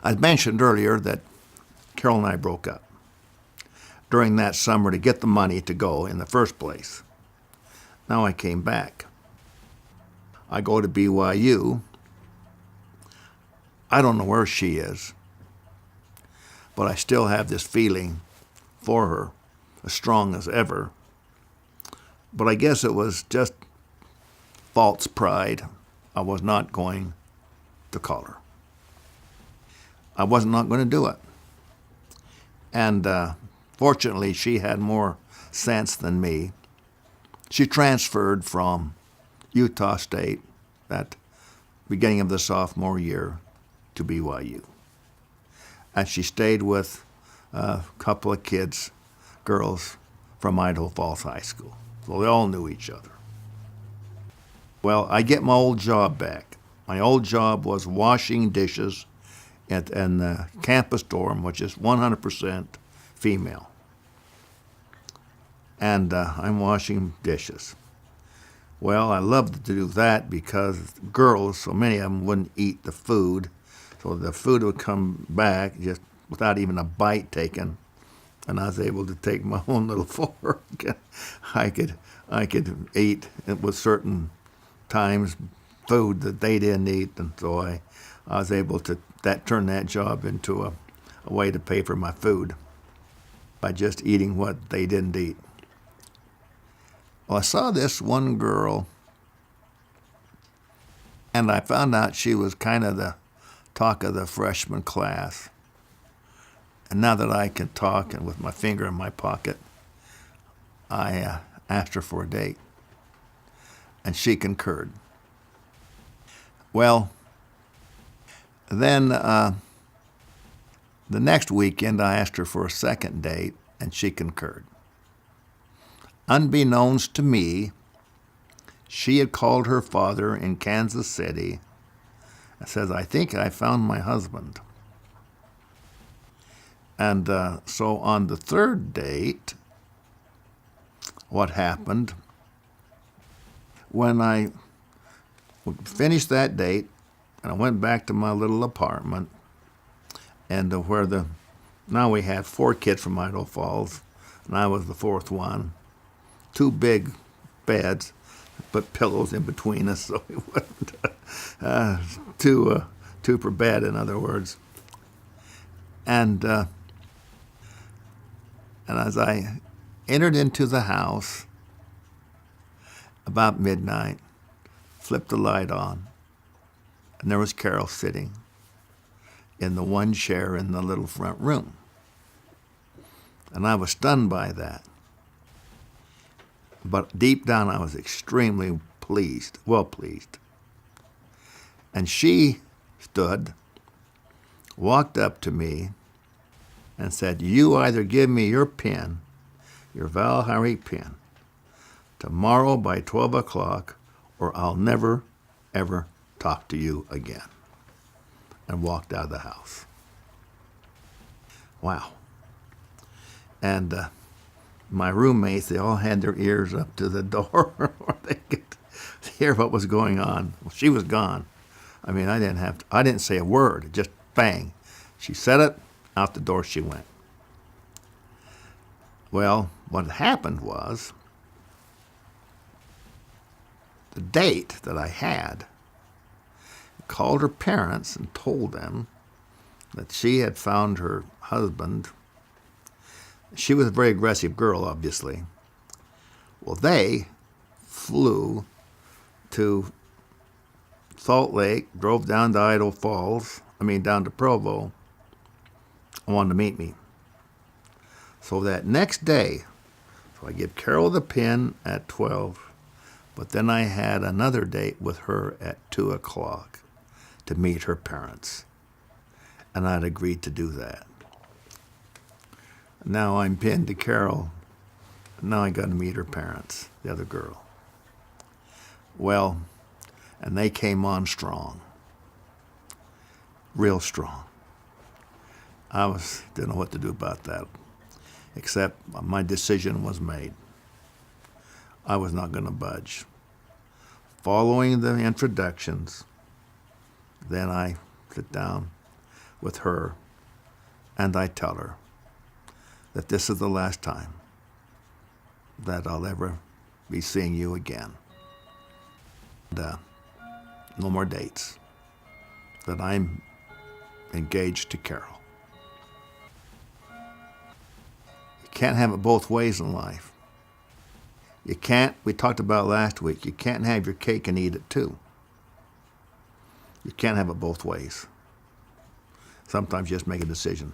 I mentioned earlier that Carol and I broke up during that summer to get the money to go in the first place. Now I came back. I go to BYU. I don't know where she is, but I still have this feeling for her, as strong as ever. But I guess it was just false pride. I was not going to call her. I was not going to do it. And fortunately, she had more sense than me. She transferred from Utah State at beginning of the sophomore year to BYU. And she stayed with a couple of kids, girls from Idaho Falls High School. So they all knew each other. Well, I get my old job back. My old job was washing dishes in the campus dorm, which is 100% female. And I'm washing dishes. Well, I loved to do that because girls, so many of them wouldn't eat the food. So the food would come back just without even a bite taken. And I was able to take my own little fork. I could eat with certain times food that they didn't eat. And so I was able to turn that job into a way to pay for my food by just eating what they didn't eat. Well, I saw this one girl, and I found out she was kind of the talk of the freshman class. And now that I can talk and with my finger in my pocket, I asked her for a date, and she concurred. Well, then the next weekend I asked her for a second date, and she concurred. Unbeknownst to me, she had called her father in Kansas City and says, "I think I found my husband." And so on the third date, what happened, when I finished that date, and I went back to my little apartment, and now we had 4 kids from Idaho Falls, and I was the 4th one. 2 big beds, put pillows in between us so we wouldn't, two per bed, in other words. And as I entered into the house about midnight, flipped the light on, and there was Carol sitting in the one chair in the little front room. And I was stunned by that. But deep down, I was extremely pleased, well pleased. And she stood, walked up to me, and said, "You either give me your pen, your Val Hyric pen, tomorrow by 12 o'clock, or I'll never, ever talk to you again." And walked out of the house. Wow. And my roommates, they all had their ears up to the door where they could hear what was going on. Well, she was gone. I mean, I didn't say a word, just bang. She said it, out the door she went. Well, what happened was, the date that I had, called her parents and told them that she had found her husband. She was a very aggressive girl, obviously. Well, they flew to Salt Lake, drove down to Idaho Falls, down to Provo, and wanted to meet me. So that next day, so I give Carol the pin at 12, but then I had another date with her at 2 o'clock to meet her parents. And I'd agreed to do that. Now I'm pinned to Carol. Now I got to meet her parents, the other girl. Well, and they came on strong. Real strong. I didn't know what to do about that, except my decision was made. I was not going to budge. Following the introductions, then I sit down with her, and I tell her that this is the last time that I'll ever be seeing you again. And, no more dates. That I'm engaged to Carol. You can't have it both ways in life. You can't, we talked about last week, you can't have your cake and eat it too. You can't have it both ways. Sometimes you just make a decision.